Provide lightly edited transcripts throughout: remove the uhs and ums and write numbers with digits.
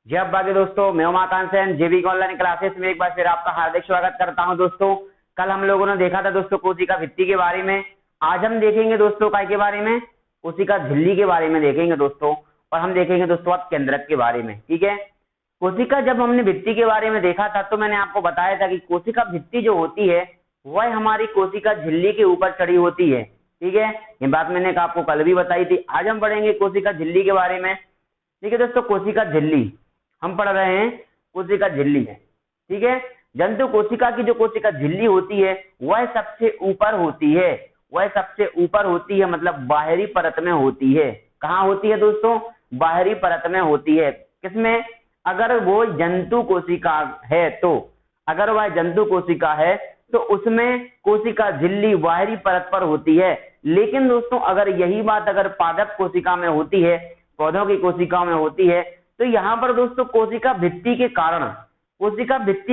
जय बाकी दोस्तों, मैं उमाकांत सेन जेबी ऑनलाइन क्लासेस में एक बार फिर आपका हार्दिक स्वागत करता हूं। दोस्तों, कल हम लोगों ने देखा था दोस्तों कोशिका भित्ति के बारे में। आज हम देखेंगे दोस्तों काय के बारे में, कोशिका झिल्ली के बारे में देखेंगे दोस्तों। और हम देखेंगे दोस्तों अब केंद्रक के बारे में। ठीक है, कोशिका जब हमने भित्ति के बारे में देखा था तो मैंने आपको बताया था कि कोशिका भित्ति जो होती है वह हमारी कोशिका झिल्ली के ऊपर चढ़ी होती है। ठीक है, ये बात मैंने आपको कल भी बताई थी। आज हम पढ़ेंगे कोशिका झिल्ली के बारे में। ठीक है दोस्तों, कोशिका झिल्ली हम पढ़ रहे हैं, कोशिका झिल्ली है। ठीक है, जंतु कोशिका की जो कोशिका झिल्ली होती है वह सबसे ऊपर होती है। वह सबसे ऊपर होती है मतलब बाहरी परत में होती है। कहाँ होती है दोस्तों? बाहरी परत में होती है। किसमें? अगर वो जंतु कोशिका है तो, अगर वह जंतु कोशिका है तो उसमें कोशिका झिल्ली बाहरी परत पर होती है। लेकिन दोस्तों अगर यही बात अगर पादप कोशिका में होती है, पौधों की कोशिकाओं में होती है, तो यहाँ पर दोस्तों कोशिका भित्ति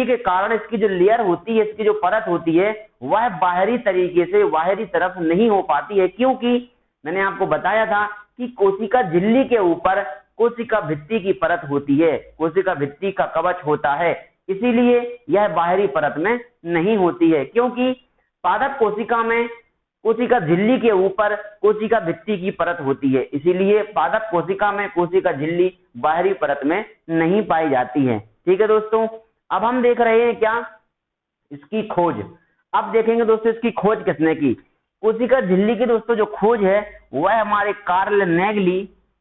के कारण इसकी जो लेयर होती है, इसकी जो परत होती है वह बाहरी तरीके से बाहरी तरफ नहीं हो पाती है। क्योंकि मैंने आपको बताया था कि कोशिका झिल्ली के ऊपर कोशिका भित्ति की परत होती है, कोशिका भित्ति का कवच होता है, इसीलिए यह बाहरी परत में नहीं होती है। क्योंकि पादप कोशिका में कोशिका झिल्ली के ऊपर कोशिका भित्ति की परत होती है, इसीलिए पादप कोशिका में कोशिका झिल्ली बाहरी परत में नहीं पाई जाती है। ठीक है दोस्तों, अब हम देख रहे हैं क्या? इसकी खोज। अब देखेंगे दोस्तों इसकी खोज किसने की। कोशिका झिल्ली की दोस्तों जो खोज है वह हमारे कार्ल नेगली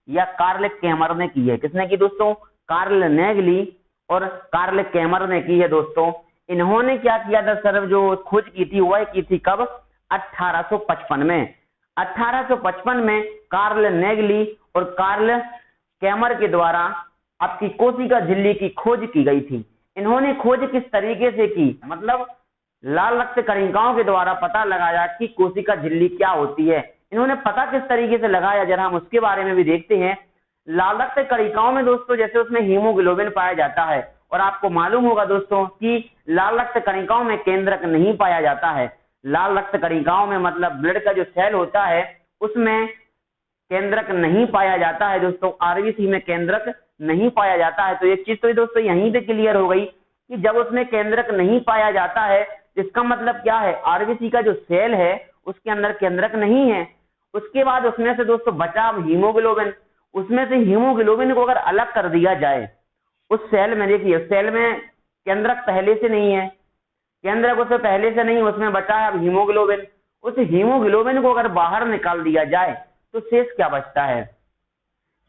या कार्ल कैमर ने की है। किसने की दोस्तों? कार्ल नेगली और कार्ल कैमर ने की है दोस्तों। इन्होंने क्या किया था सर? जो खोज की थी वह की थी कब? 1855 में। 1855 में कार्ल नेगली और कार्ल कैमर के द्वारा आपकी कोशिका झिल्ली की खोज की गई थी। इन्होंने खोज किस तरीके से की? मतलब लाल रक्त कणिकाओं के द्वारा पता लगाया कि कोशिका झिल्ली क्या होती है। इन्होंने पता किस तरीके से लगाया, जरा हम उसके बारे में भी देखते हैं। लाल रक्त कणिकाओं में दोस्तों जैसे उसमें हीमोग्लोबिन पाया जाता है, और आपको मालूम होगा दोस्तों कि लाल रक्त कणिकाओं में केंद्रक नहीं पाया जाता है। लाल रक्त कणिकाओं में मतलब ब्लड का जो सेल होता है उसमें केंद्रक नहीं पाया जाता है दोस्तों। आरबीसी में केंद्रक नहीं पाया जाता है। तो एक चीज तो दोस्तों यहीं पे क्लियर हो गई कि जब उसमें केंद्रक नहीं पाया जाता है इसका मतलब क्या है? आरबीसी का जो सेल है उसके अंदर केंद्रक नहीं है। उसके बाद उसमें से दोस्तों बचा हीमोग्लोबिन। उसमें से हीमोग्लोबिन को अगर अलग कर दिया जाए उस सेल में, देखिए सेल में केंद्रक पहले से नहीं है, केंद्रक उससे पहले से नहीं, उसमें बचा है अब हीमोग्लोबिन। उस हीमोग्लोबिन को अगर बाहर निकाल दिया जाए तो शेष क्या बचता है?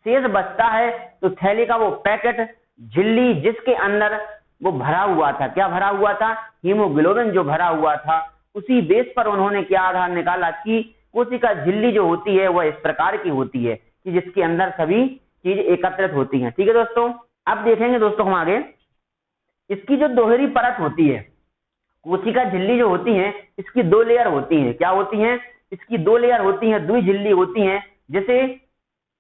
शेष बचता है तो थैली का वो पैकेट झिल्ली जिसके अंदर वो भरा हुआ था। क्या भरा हुआ था? हीमोग्लोबिन जो भरा हुआ था। उसी बेस पर उन्होंने क्या आधार निकाला कि कोशिका झिल्ली जो होती है वह इस प्रकार की होती है कि जिसके अंदर सभी चीज एकत्रित होती हैं। ठीक है दोस्तों, अब देखेंगे दोस्तों हम आगे इसकी जो दोहरी परत होती है। कोशिका झिल्ली जो होती है इसकी दो लेयर होती हैं। क्या होती हैं? इसकी दो लेयर होती हैं, द्वि झिल्ली होती हैं, जिसे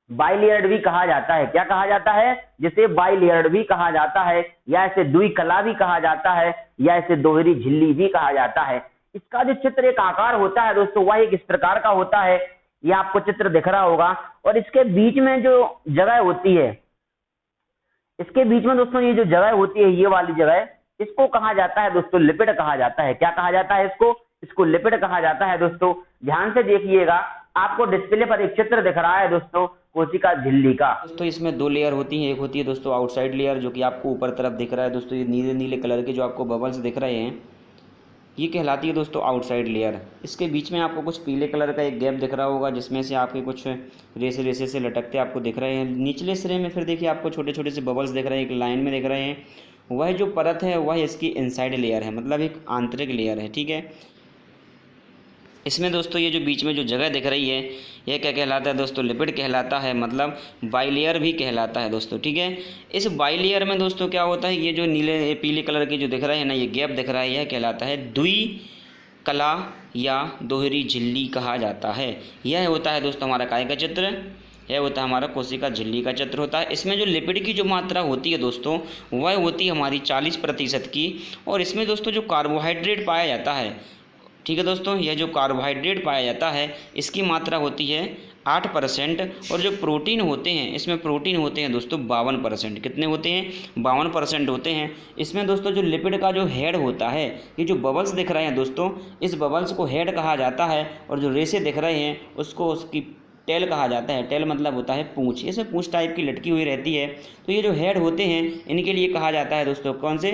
बाइलेयर्ड भी कहा जाता है। क्या कहा जाता है? जिसे बाइलेयर्ड भी कहा जाता है, या इसे द्विकला भी कहा जाता है, या इसे दोहरी झिल्ली भी कहा जाता है। इसका जो चित्र एक आकार होता है दोस्तों वह एक इस प्रकार का होता है। ये आपको चित्र दिख रहा होगा, और इसके बीच में जो जगह होती है, इसके बीच में दोस्तों ये जो जगह होती है, ये वाली जगह, इसको कहा जाता है दोस्तों लिपिड कहा जाता है। क्या कहा जाता है इसको? इसको लिपिड कहा जाता है दोस्तों। ध्यान से देखिएगा, आपको डिस्प्ले पर एक चित्र दिख रहा है दोस्तों कोशिका झिल्ली का। दोस्तों इसमें दो लेयर होती हैं। एक होती है दोस्तों आउटसाइड लेयर, जो कि आपको ऊपर तरफ दिख रहा है दोस्तों, ये नीले नीले कलर के जो आपको बबल्स दिख रहे हैं, ये कहलाती है दोस्तों आउटसाइड लेयर। इसके बीच में आपको कुछ पीले कलर का एक गैप दिख रहा होगा जिसमें से आपके कुछ रेसे रेसे से लटकते आपको दिख रहे हैं। निचले सिरे में फिर देखिए आपको छोटे छोटे से बबल्स दिख रहे हैं, एक लाइन में दिख रहे हैं। वह जो परत है वह इसकी इनसाइड लेयर है, मतलब एक आंतरिक लेयर है। ठीक है, इसमें दोस्तों ये जो बीच में जो जगह दिख रही है यह क्या कहलाता है दोस्तों? लिपिड कहलाता है, मतलब बाइलेयर भी कहलाता है दोस्तों। ठीक है, इस बाइलेयर में दोस्तों क्या होता है, ये जो नीले पीले कलर के जो दिख रहे हैं ना, ये गैप दिख रहा है, यह कहलाता है द्विकला या दोहरी झिल्ली कहा जाता है। यह होता है दोस्तों हमारा काय का चित्र, यह होता है हमारा कोशिका झिल्ली का चित्र होता है। इसमें जो लिपिड की जो मात्रा होती है दोस्तों वह होती है हमारी 40% की, और इसमें दोस्तों जो कार्बोहाइड्रेट पाया जाता है, ठीक है दोस्तों, यह जो कार्बोहाइड्रेट पाया जाता है इसकी मात्रा होती है 8% और जो प्रोटीन होते हैं इसमें प्रोटीन होते हैं दोस्तों 52%। कितने होते हैं? 52% होते हैं। इसमें दोस्तों जो लिपिड का जो हेड होता है, ये जो बबल्स दिख रहे हैं दोस्तों, इस बबल्स को हेड कहा जाता है और जो रेसे दिख रहे हैं उसको उसकी टेल कहा जाता है। टेल मतलब होता है पूंछ, इसमें पूंछ टाइप की लटकी हुई रहती है। तो ये जो हेड होते हैं इनके लिए कहा जाता है दोस्तों कौन से?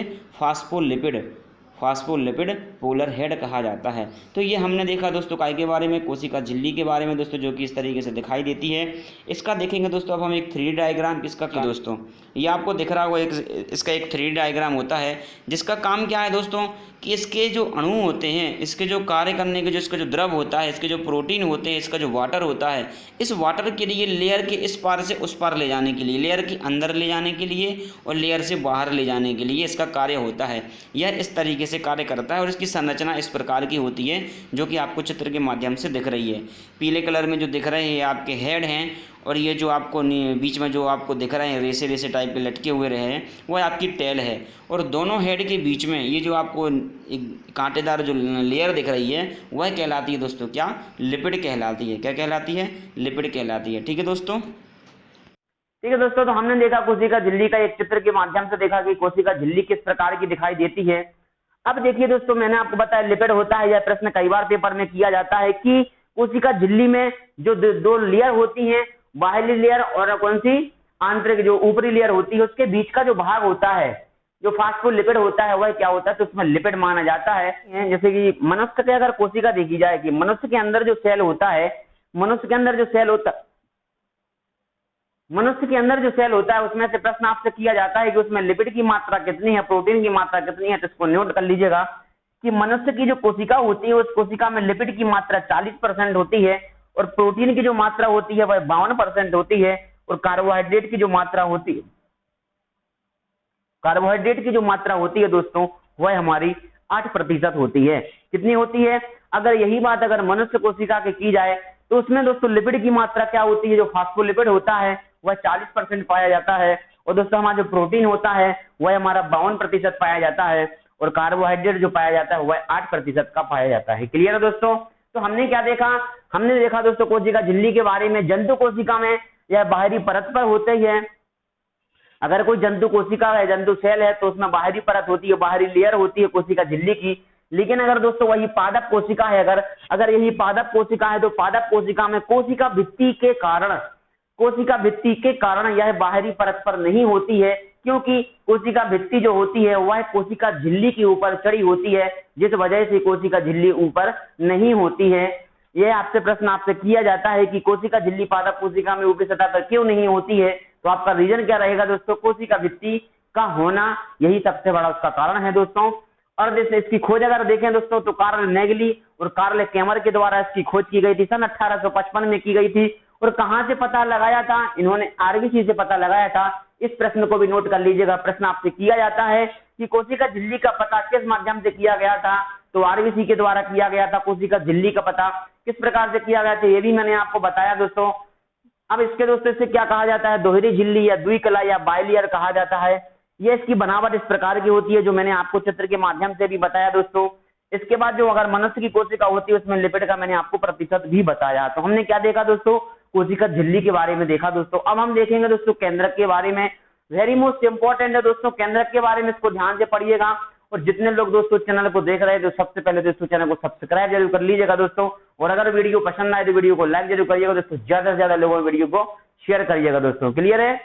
फास्फोलिपिड पोलर हेड कहा जाता है। तो ये हमने देखा दोस्तों काय के बारे में, कोशिका झिल्ली के बारे में दोस्तों, जो कि इस तरीके से दिखाई देती है। इसका देखेंगे दोस्तों अब हम एक 3D डायग्राम किसका कि दोस्तों ये आपको दिख रहा होगा, इसका एक 3D डायग्राम होता है जिसका काम क्या है दोस्तों कि इसके जो अणु होते हैं, इसके जो कार्य करने के जो इसका जो द्रव होता है, इसके जो प्रोटीन होते हैं, इसका जो वाटर होता है, इस वाटर के लिए लेयर के इस पार से उस पार ले जाने के लिए, लेयर के अंदर ले जाने के लिए और लेयर से बाहर ले जाने के लिए इसका कार्य होता है। यह इस तरीके से कार्य करता है और इसकी संरचना इस प्रकार की होती है जो कि आपको चित्र के माध्यम से दिख रही है। पीले कलर में जो दिख रहे हैं आपके हेड हैं और ये जो आपको बीच में जो आपको दिख रहे हैं रेसे रेसे टाइप के लटके हुए रहे हैं वह आपकी टेल है। और दोनों हेड के बीच में ये जो आपको एक कांटेदार जो लेयर दिख रही है वह कहलाती है दोस्तों क्या? लिपिड कहलाती है। क्या कहलाती है? लिपिड कहलाती है। ठीक है दोस्तों। ठीक है दोस्तों, तो हमने देखा कोशिका झिल्ली का एक चित्र के माध्यम से देखा कि कोशिका झिल्ली किस प्रकार की दिखाई देती है। अब देखिए दोस्तों, मैंने आपको बताया लिपिड होता है। यह प्रश्न कई बार पेपर में किया जाता है कि कोशिका झिल्ली में जो दो लेयर होती हैं, बाहरी लेयर और कौन सी आंतरिक जो ऊपरी लेयर होती है, उसके बीच का जो भाग होता है जो फास्फोलिपिड होता है वह क्या होता है? तो उसमें लिपिड माना जाता है। जैसे कि मनुष्य की अगर कोशिका देखी जाए कि मनुष्य के अंदर जो सेल होता है, मनुष्य के अंदर जो सेल होता है उसमें से प्रश्न आपसे किया जाता है कि उसमें लिपिड की मात्रा कितनी है, प्रोटीन की मात्रा कितनी है। तो इसको नोट कर लीजिएगा कि मनुष्य की जो कोशिका होती है उस कोशिका में लिपिड की मात्रा 40% होती है और प्रोटीन की जो मात्रा होती है वह 52% होती है और कार्बोहाइड्रेट की जो मात्रा होती है दोस्तों वह हमारी 8% होती है। कितनी होती है? अगर यही बात अगर मनुष्य कोशिका की जाए तो उसमें दोस्तों लिपिड की मात्रा क्या होती है? जो फास्फोलिपिड होता है वह 40% पाया जाता है और दोस्तों हमारा जो प्रोटीन होता है वह हमारा 52% पाया जाता है और कार्बोहाइड्रेट जो पाया जाता है वह 8% का पाया जाता है। क्लियर है दोस्तों? तो हमने क्या देखा? हमने देखा दोस्तों कोशिका झिल्ली के बारे में। जंतु कोशिका में यह बाहरी परत पर होते ही है। अगर कोई जंतु कोशिका है, जंतु सेल है, तो उसमें बाहरी परत होती है, बाहरी लेयर होती है कोशिका झिल्ली की। लेकिन अगर दोस्तों वही पादप कोशिका है, अगर यही पादप कोशिका है तो पादप कोशिका में कोशिका भित्ति के कारण यह बाहरी परत पर नहीं होती है, क्योंकि कोशिका भित्ति जो होती है वह कोशिका झिल्ली के ऊपर चढ़ी होती है, जिस वजह से कोशिका झिल्ली ऊपर नहीं होती है। यह आपसे प्रश्न आपसे किया जाता है कि कोशिका झिल्ली पादप कोशिका में ऊपरी सतह पर क्यों नहीं होती है? तो आपका रीजन क्या रहेगा दोस्तों? कोशिका भित्ति का होना यही सबसे बड़ा उसका कारण है दोस्तों। और जैसे इसकी खोज अगर देखें दोस्तों तो कार्ल नेगली और कार्ल कैमर के द्वारा इसकी खोज की गई थी, सन 1855 में की गई थी। और कहां से पता लगाया था? इन्होंने आरबीसी से पता लगाया था। इस प्रश्न को भी नोट कर लीजिएगा। प्रश्न आपसे किया जाता है कि कोशिका झिल्ली का पता किस माध्यम से किया गया था? तो आरबीसी के द्वारा किया गया था। कोशिका झिल्ली का पता किस प्रकार से किया गया था ये भी मैंने आपको बताया दोस्तों। अब इसके दोस्तों इसे क्या कहा जाता है? दोहरी झिल्ली या द्विकला या बाइलेयर कहा जाता है। ये इसकी बनावट इस प्रकार की होती है जो मैंने आपको चित्र के माध्यम से भी बताया दोस्तों। इसके बाद जो अगर मनुष्य की कोशिका होती है उसमें लिपिड का मैंने आपको प्रतिशत भी बताया। तो हमने क्या देखा दोस्तों? कोशिका झिल्ली के बारे में देखा दोस्तों। अब हम देखेंगे दोस्तों केंद्रक के बारे में। वेरी मोस्ट इंपॉर्टेंट है दोस्तों केंद्रक के बारे में, इसको ध्यान से पढ़िएगा। और जितने लोग दोस्तों चैनल को देख रहे हैं तो सबसे पहले दोस्तों चैनल को सब्सक्राइब जरूर कर लीजिएगा दोस्तों। और अगर वीडियो पसंद आए तो वीडियो को लाइक जरूर करिएगा दोस्तों। ज्यादा से ज्यादा लोगों वीडियो को शेयर करिएगा दोस्तों। क्लियर है?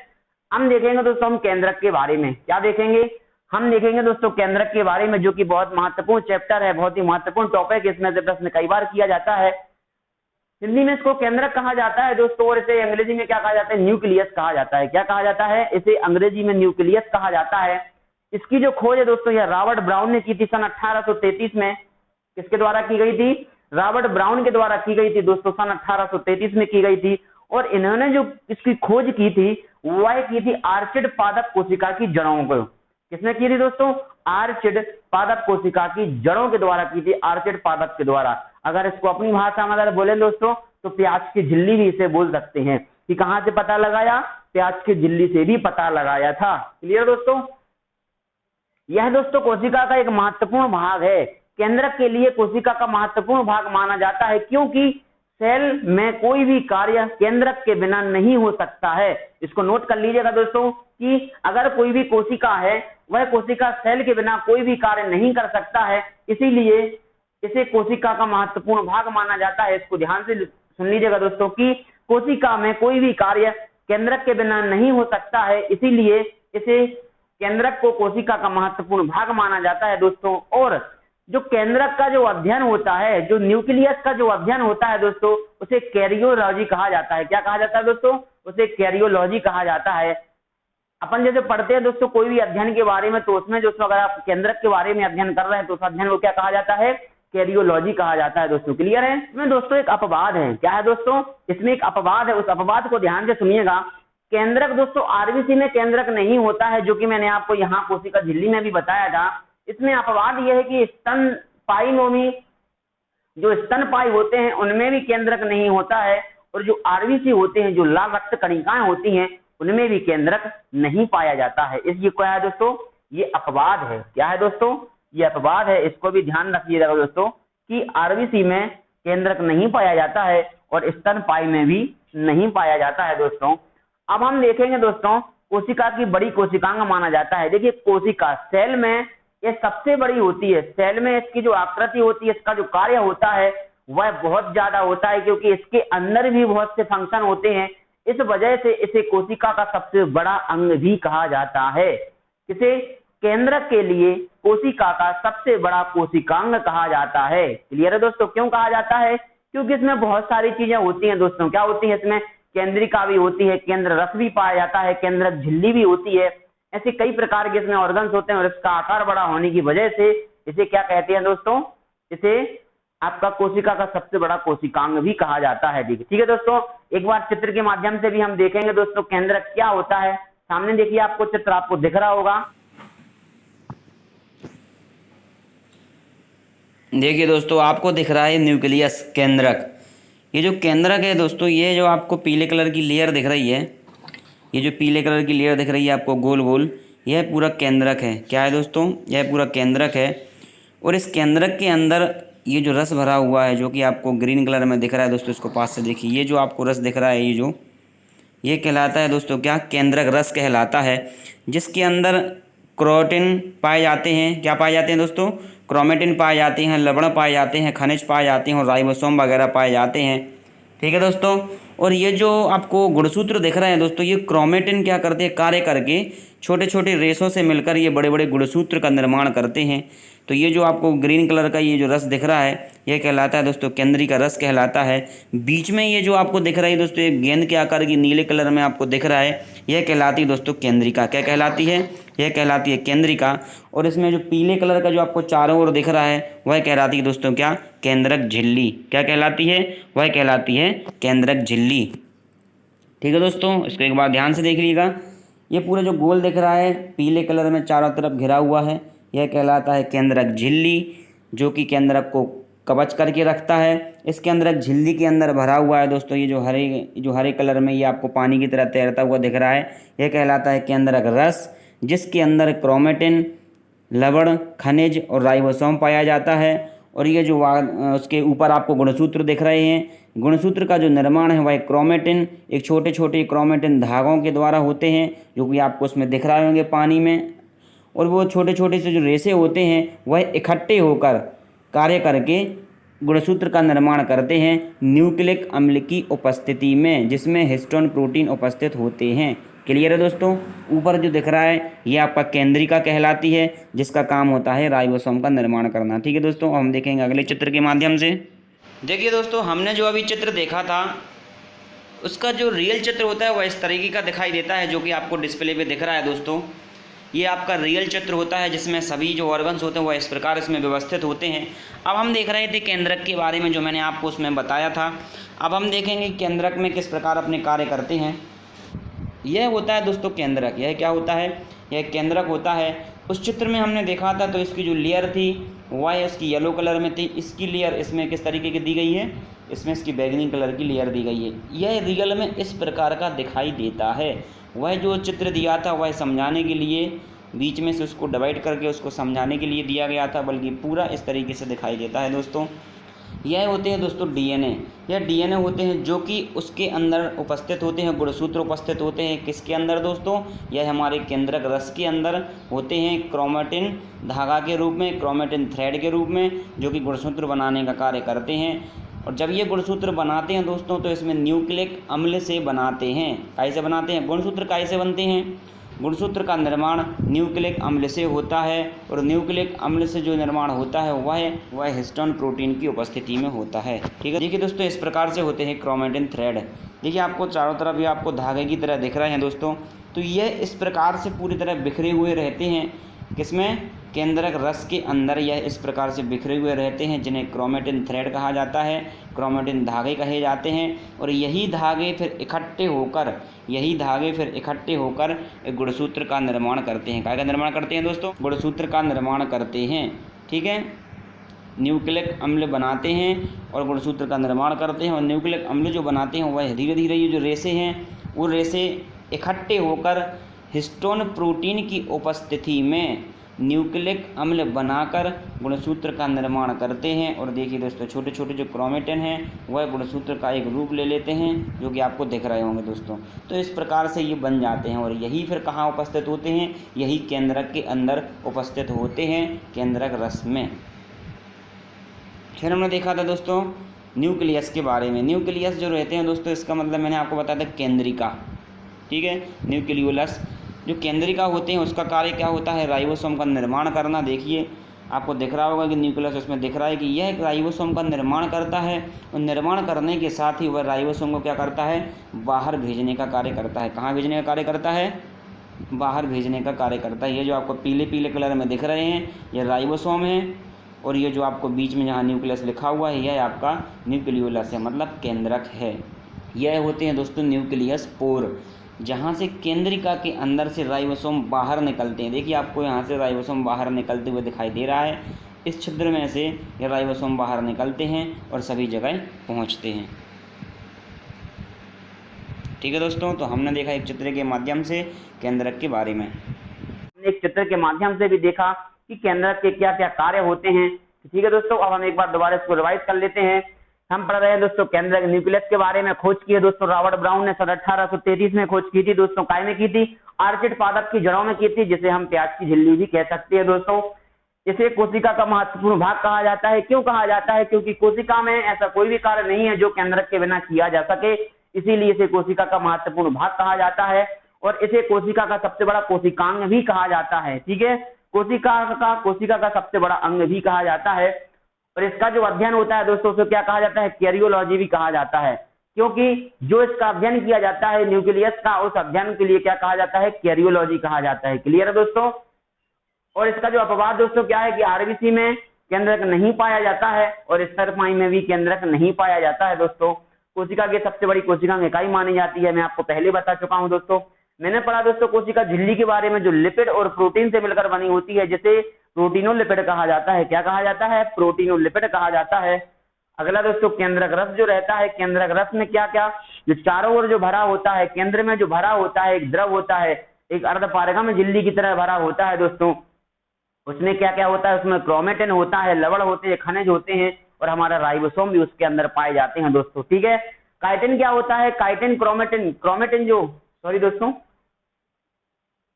हम देखेंगे दोस्तों हम केंद्रक के बारे में क्या देखेंगे? हम देखेंगे दोस्तों केंद्रक के बारे में, जो कि बहुत महत्वपूर्ण चैप्टर है, बहुत ही महत्वपूर्ण टॉपिक। इसमें से प्रश्न कई बार किया जाता है। हिंदी में इसको केंद्रक कहा जाता है दोस्तों और इसे अंग्रेजी में क्या कहा जाता है? न्यूक्लियस कहा जाता है। क्या कहा जाता है? इसे अंग्रेजी में न्यूक्लियस कहा जाता है। इसकी जो खोज है दोस्तों यह रॉबर्ट ब्राउन ने की थी सन 1833 में। किसके द्वारा की गई थी? रॉबर्ट ब्राउन के द्वारा की गई थी दोस्तों, सन 1833 में की गई थी। और इन्होंने जो इसकी खोज की थी वह की थी आर्चिड पादप कोशिका की जड़ों को। किसने की थी दोस्तों? आर्चिड पादप कोशिका की जड़ों के द्वारा की थी, आर्चिड पादप के द्वारा। अगर इसको अपनी भाषा में अगर बोले दोस्तों तो प्याज की झिल्ली भी इसे बोल सकते हैं। कि कहां से पता लगाया? प्याज की झिल्ली से भी पता लगाया था। क्लियर दोस्तों? यह दोस्तों कोशिका का एक महत्वपूर्ण भाग है। केंद्रक के लिए कोशिका का महत्वपूर्ण भाग माना जाता है, क्योंकि सेल में कोई भी कार्य केंद्रक के बिना नहीं हो सकता है। इसको नोट कर लीजिएगा दोस्तों कि अगर कोई भी कोशिका है वह कोशिका सेल के बिना कोई भी कार्य नहीं कर सकता है, इसीलिए इसे कोशिका का महत्वपूर्ण भाग माना जाता है। इसको ध्यान से सुन लीजिएगा दोस्तों कि कोशिका में कोई भी कार्य केंद्रक के बिना नहीं हो सकता है, इसीलिए इसे केंद्रक को कोशिका का महत्वपूर्ण भाग माना जाता है दोस्तों। और जो केंद्रक का जो अध्ययन होता है, जो न्यूक्लियस का जो अध्ययन होता है दोस्तों, उसे कैरियोलॉजी कहा जाता है। क्या कहा जाता है दोस्तों? उसे कैरियोलॉजी कहा जाता है। अपन जैसे पढ़ते हैं दोस्तों कोई भी अध्ययन के बारे में, तो उसमें दोस्तों अगर आप केंद्रक के बारे में अध्ययन कर रहे हैं तो उस अध्ययन को क्या कहा जाता है? कैरियोलॉजी कहा जाता है दोस्तों। क्लियर है? इसमें दोस्तों एक अपवाद है। क्या है दोस्तों? इसमें एक अपवाद है, उस अपवाद को ध्यान से सुनिएगा। केंद्रक दोस्तों आरबीसी में केंद्रक नहीं होता है, जो कि मैंने आपको यहाँ कोशिका झिल्ली में भी बताया था। इसमें अपवाद यह है कि स्तनपायी जो स्तनपायी होते हैं उनमें भी केंद्रक नहीं होता है, और जो आरबीसी होते हैं, जो लाल रक्त कणिकाएं होती हैं, उनमें भी केंद्रक नहीं पाया जाता है। इसलिए क्या है दोस्तों? ये अपवाद है। क्या है दोस्तों? ये अपवाद है। इसको भी ध्यान रखिएगा दोस्तों कि आरबीसी में केंद्रक नहीं पाया जाता है और स्तनपायी में भी नहीं पाया जाता है दोस्तों। अब हम देखेंगे दोस्तों कोशिका की बड़ी कोशिकांग माना जाता है। देखिए कोशिका सेल में ये सबसे बड़ी होती है। सेल में इसकी जो आकृति होती है, इसका जो कार्य होता है वह बहुत ज्यादा होता है, क्योंकि इसके अंदर भी बहुत से फंक्शन होते हैं। इस वजह से इसे कोशिका का सबसे बड़ा अंग भी कहा जाता है। इसे केंद्रक के लिए कोशिका का सबसे बड़ा कोशिकांग कहा जाता है। क्लियर है दोस्तों? क्यों कहा जाता है? क्योंकि इसमें बहुत सारी चीजें होती हैं दोस्तों। क्या होती है इसमें? केंद्रिका भी होती है, केंद्र रस भी पाया जाता है, केंद्रक झिल्ली भी होती है। ऐसे कई प्रकार के इसमें ऑर्गन्स होते हैं, और इसका आकार बड़ा होने की वजह से इसे क्या कहते हैं दोस्तों? इसे आपका कोशिका का सबसे बड़ा कोशिकांग भी कहा जाता है। ठीक है दोस्तों, एक बार चित्र के माध्यम से भी हम देखेंगे दोस्तों केंद्रक क्या होता है। सामने देखिए आपको चित्र आपको दिख रहा होगा। देखिए दोस्तों आपको दिख रहा है न्यूक्लियस, केंद्रक। ये जो केंद्रक है दोस्तों, ये जो आपको पीले कलर की लेयर दिख रही है, ये जो पीले कलर की लेयर दिख रही है आपको गोल गोल, यह पूरा केंद्रक है। क्या है दोस्तों? यह पूरा केंद्रक है। और इस केंद्रक के अंदर ये जो रस भरा हुआ है, जो कि आपको ग्रीन कलर में दिख रहा है दोस्तों, इसको पास से देखिए। ये जो आपको रस दिख रहा है, ये कहलाता है दोस्तों क्या? केंद्रक रस कहलाता है, जिसके अंदर क्रोमेटिन पाए जाते हैं। क्या पाए जाते हैं दोस्तों? क्रोमेटिन पाए जाते हैं, लवण पाए जाते हैं, खनिज पाए जाते हैं और राइबोसोम वगैरह पाए जाते हैं। ठीक है दोस्तों, और ये जो आपको गुणसूत्र दिख रहे हैं दोस्तों, ये क्रोमेटिन क्या करते हैं? कार्य करके छोटे छोटे रेशों से मिलकर ये बड़े बड़े गुणसूत्र का निर्माण करते हैं। तो ये जो आपको ग्रीन कलर का ये जो रस दिख रहा है, ये कहलाता है दोस्तों केंद्रिका रस कहलाता है। बीच में ये जो आपको दिख रहा है दोस्तों, एक गेंद के आकार की नीले कलर में आपको दिख रहा है, यह कहलाती है दोस्तों केंद्रिका। क्या कहलाती है? यह कहलाती है केंद्रिका। और इसमें जो पीले कलर का जो आपको चारों ओर दिख रहा है, वह कहलाती है दोस्तों क्या? केंद्रक झिल्ली। क्या कहलाती है? वह कहलाती है केंद्रक झिल्ली। ठीक है दोस्तों, इसको एक बार ध्यान से देख लीजिएगा। ये पूरा जो गोल दिख रहा है पीले कलर में चारों तरफ घिरा हुआ है, यह कहलाता है केंद्रक झिल्ली, जो कि केंद्रक को कवच करके रखता है। इस केंद्रक झिल्ली के अंदर भरा हुआ है दोस्तों ये जो हरे कलर में ये आपको पानी की तरह तैरता हुआ दिख रहा है, यह कहलाता है केंद्रक रस, जिसके अंदर क्रोमेटिन, लवण, खनिज और राइबोसोम पाया जाता है। और ये जो उसके ऊपर आपको गुणसूत्र दिख रहे हैं, गुणसूत्र का जो निर्माण है वह क्रोमेटिन, एक छोटे छोटे क्रोमेटिन धागों के द्वारा होते हैं, जो कि आपको उसमें दिख रहे होंगे पानी में। और वो छोटे छोटे से जो रेशे होते हैं वह इकट्ठे होकर कार्य करके गुणसूत्र का निर्माण करते हैं न्यूक्लिक अम्ल की उपस्थिति में, जिसमें हिस्टोन प्रोटीन उपस्थित होते हैं। क्लियर है दोस्तों? ऊपर जो दिख रहा है ये आपका केंद्रिका कहलाती है, जिसका काम होता है राइबोसोम का निर्माण करना। ठीक है दोस्तों, हम देखेंगे अगले चित्र के माध्यम से। देखिए दोस्तों, हमने जो अभी चित्र देखा था उसका जो रियल चित्र होता है वह इस तरीके का दिखाई देता है, जो कि आपको डिस्प्ले पे दिख रहा है दोस्तों। ये आपका रियल चित्र होता है, जिसमें सभी जो ऑर्गन्स होते हैं वह इस प्रकार इसमें व्यवस्थित होते हैं। अब हम देख रहे थे केंद्रक के बारे में, जो मैंने आपको उसमें बताया था। अब हम देखेंगे केंद्रक में किस प्रकार अपने कार्य करते हैं। यह होता है दोस्तों केंद्रक। यह क्या होता है? यह केंद्रक होता है। उस चित्र में हमने देखा था तो इसकी जो लेयर थी वह इसकी येलो कलर में थी। इसकी लेयर इसमें किस तरीके की दी गई है? इसमें इसकी बैगनी कलर की लेयर दी गई है। यह रियल में इस प्रकार का दिखाई देता है। वह जो चित्र दिया था वह समझाने के लिए बीच में से उसको डिवाइड करके उसको समझाने के लिए दिया गया था, बल्कि पूरा इस तरीके से दिखाई देता है दोस्तों। यह होते हैं दोस्तों डीएनए। यह डीएनए होते हैं जो कि उसके अंदर उपस्थित होते हैं, गुणसूत्र उपस्थित होते हैं किसके अंदर दोस्तों, यह हमारे केंद्रक रस के अंदर होते हैं क्रोमेटिन धागा के रूप में, क्रोमेटिन थ्रेड के रूप में, जो कि गुणसूत्र बनाने का कार्य करते हैं। और जब ये गुणसूत्र बनाते हैं दोस्तों तो इसमें न्यूक्लिक अम्ल से बनाते हैं। कैसे बनाते हैं गुणसूत्र, कैसे बनते हैं, गुणसूत्र का निर्माण न्यूक्लिक अम्ल से होता है और न्यूक्लिक अम्ल से जो निर्माण होता है वह हिस्टोन प्रोटीन की उपस्थिति में होता है। ठीक है, देखिए दोस्तों इस प्रकार से होते हैं क्रोमेटिन थ्रेड। देखिए आपको चारों तरफ ये आपको धागे की तरह दिख रहे हैं दोस्तों, तो यह इस प्रकार से पूरी तरह बिखरे हुए रहते हैं किसमें, केंद्रक रस के अंदर यह इस प्रकार से बिखरे हुए रहते हैं, जिन्हें क्रोमेटिन थ्रेड कहा जाता है, क्रोमेटिन धागे कहे जाते हैं। और यही धागे फिर इकट्ठे होकर एक गुणसूत्र का निर्माण करते हैं। क्या का निर्माण करते हैं दोस्तों, गुणसूत्र का निर्माण करते हैं। ठीक है, न्यूक्लिक अम्ल बनाते हैं और गुणसूत्र का निर्माण करते हैं। और न्यूक्लिक अम्ल जो बनाते हैं वह धीरे धीरे ये जो रेशे हैं वो रेशे इकट्ठे होकर हिस्टोन प्रोटीन की उपस्थिति में न्यूक्लिक अम्ल बनाकर गुणसूत्र का निर्माण करते हैं। और देखिए दोस्तों छोटे छोटे जो क्रोमेटिन हैं वह गुणसूत्र का एक रूप ले लेते हैं, जो कि आपको दिख रहे होंगे दोस्तों। तो इस प्रकार से ये बन जाते हैं और यही फिर कहाँ उपस्थित होते हैं, यही केंद्रक के अंदर उपस्थित होते हैं, केंद्रक रस में। फिर हमने देखा था दोस्तों न्यूक्लियस के बारे में। न्यूक्लियस जो रहते हैं दोस्तों, इसका मतलब मैंने आपको बताया था केंद्रिका। ठीक है, न्यूक्लियोलस जो केंद्रिका होते हैं उसका कार्य क्या होता है, राइबोसोम का निर्माण करना। देखिए आपको दिख रहा होगा कि न्यूक्लियस उसमें दिख रहा है कि यह राइबोसोम का निर्माण करता है और निर्माण करने के साथ ही वह राइबोसोम को क्या करता है, बाहर भेजने का कार्य करता है। कहाँ भेजने का कार्य करता है, बाहर भेजने का कार्य करता है। ये जो आपको पीले पीले कलर में दिख रहे हैं ये राइबोसोम है, और ये जो आपको बीच में जहाँ न्यूक्लियस लिखा हुआ है यह आपका न्यूक्लियोलस है, मतलब केंद्रक है। यह होते हैं दोस्तों न्यूक्लियस पोर, जहाँ से केंद्रिका के अंदर से राइबोसोम बाहर निकलते हैं। देखिए आपको यहाँ से राइबोसोम बाहर निकलते हुए दिखाई दे रहा है, इस छिद्र में से ये राइबोसोम बाहर निकलते हैं और सभी जगह पहुँचते हैं। ठीक है दोस्तों, तो हमने देखा एक चित्र के माध्यम से केंद्रक के बारे में। हमने एक चित्र के माध्यम से भी देखा कि केंद्रक के क्या क्या कार्य होते हैं। ठीक है दोस्तों, अब हम एक बार दोबारा इसको रिवाइज कर लेते हैं। हम पढ़ रहे हैं दोस्तों केंद्रक न्यूक्लियस के बारे में। खोज की है दोस्तों रॉबर्ट ब्राउन ने सन 1833 में खोज की थी दोस्तों। काय में की थी, आर्चिड पादप की जड़ों में की थी, जिसे हम प्याज की झिल्ली भी कह सकते हैं दोस्तों। इसे कोशिका का महत्वपूर्ण भाग कहा जाता है। क्यों कहा जाता है, क्योंकि कोशिका में ऐसा कोई भी कार्य नहीं है जो केंद्रक के बिना किया जा सके, इसीलिए इसे कोशिका का महत्वपूर्ण भाग कहा जाता है। और इसे कोशिका का सबसे बड़ा कोशिकांग भी कहा जाता है। ठीक है, कोशिका का सबसे बड़ा अंग भी कहा जाता है। और इसका जो अध्ययन होता है दोस्तों उसे क्या कहा जाता है, कैरियोलॉजी भी कहा जाता है, क्योंकि जो इसका अध्ययन किया जाता है न्यूक्लियस का, उस अध्ययन के लिए क्या कहा जाता है, कैरियोलॉजी कहा जाता है। क्लियर है दोस्तों। और इसका जो अपवाद दोस्तों क्या है कि आरबीसी में केंद्रक नहीं पाया जाता है और स्तरपाई में भी केंद्रक नहीं पाया जाता है दोस्तों। कोशिका की सबसे बड़ी कोशिकांग इकाई मानी जाती है, मैं आपको पहले बता चुका हूं दोस्तों। मैंने पढ़ा दोस्तों कोशिका झिल्ली के बारे में, जो लिपिड और प्रोटीन से मिलकर बनी होती है, जिसे प्रोटीनोलिपिड कहा जाता है। क्या कहा जाता है, प्रोटीनोलिपिड कहा जाता है। अगला दोस्तों केंद्रक रस जो रहता है, केंद्रक रस में क्या क्या, जो चारों ओर जो भरा होता है, केंद्र में जो भरा होता है एक द्रव होता है, एक अर्धपारगम झिल्ली की तरह भरा होता है दोस्तों। उसमें क्या क्या होता है, उसमें क्रोमेटिन होता है, लवण होते हैं, खनिज होते हैं, और हमारा राइबोसोम भी उसके अंदर पाए जाते हैं दोस्तों। ठीक है, काइटिन क्या होता है, काइटिन क्रोमेटिन जो सॉरी दोस्तों,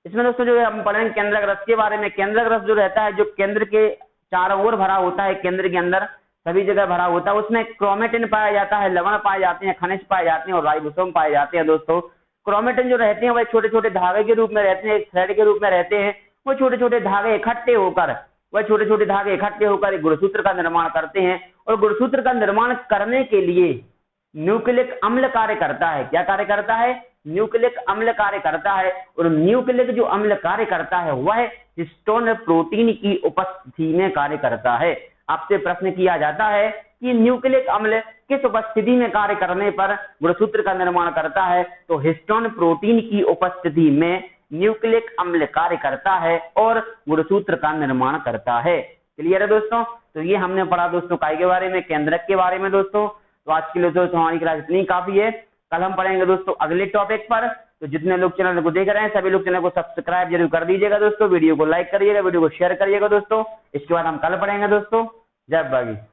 इसमें दोस्तों जो हम पढ़ेंगे केंद्रक रस के बारे में। केंद्रक रस जो रहता है, जो केंद्र के चारों ओर भरा होता है, केंद्र के अंदर सभी जगह भरा होता है, उसमें क्रोमेटिन पाया जाता है, लवण पाए जाते हैं, खनिज पाए जाते हैं और राइबोसोम पाए जाते हैं दोस्तों। क्रोमेटिन जो रहते हैं वह छोटे छोटे धागे के रूप में रहते हैं, एक थ्रेड के रूप में रहते हैं। वो छोटे छोटे धागे इकट्ठे होकर एक गुणसूत्र का निर्माण करते हैं। और गुणसूत्र का निर्माण करने के लिए न्यूक्लिक अम्ल कार्य करता है। क्या कार्य करता है, न्यूक्लिक अम्ल कार्य करता है। और न्यूक्लिक जो अम्ल कार्य करता है वह हिस्टोन प्रोटीन की उपस्थिति में कार्य करता है। आपसे प्रश्न किया जाता है कि न्यूक्लिक अम्ल किस उपस्थिति में कार्य करने पर गुणसूत्र का निर्माण करता है, तो हिस्टोन प्रोटीन की उपस्थिति में न्यूक्लिक अम्ल कार्य करता है और गुणसूत्र का निर्माण करता है। क्लियर है दोस्तों। तो ये हमने पढ़ा दोस्तों काय के बारे में, केंद्रक के बारे में दोस्तों। तो आज के लिए दोस्तों हमारी क्लास इतनी काफी है। कल हम पढ़ेंगे दोस्तों अगले टॉपिक पर। तो जितने लोग चैनल को देख रहे हैं सभी लोग चैनल को सब्सक्राइब जरूर कर दीजिएगा दोस्तों, वीडियो को लाइक करिएगा, वीडियो को शेयर करिएगा दोस्तों। इसके बाद हम कल पढ़ेंगे दोस्तों। जय बागी।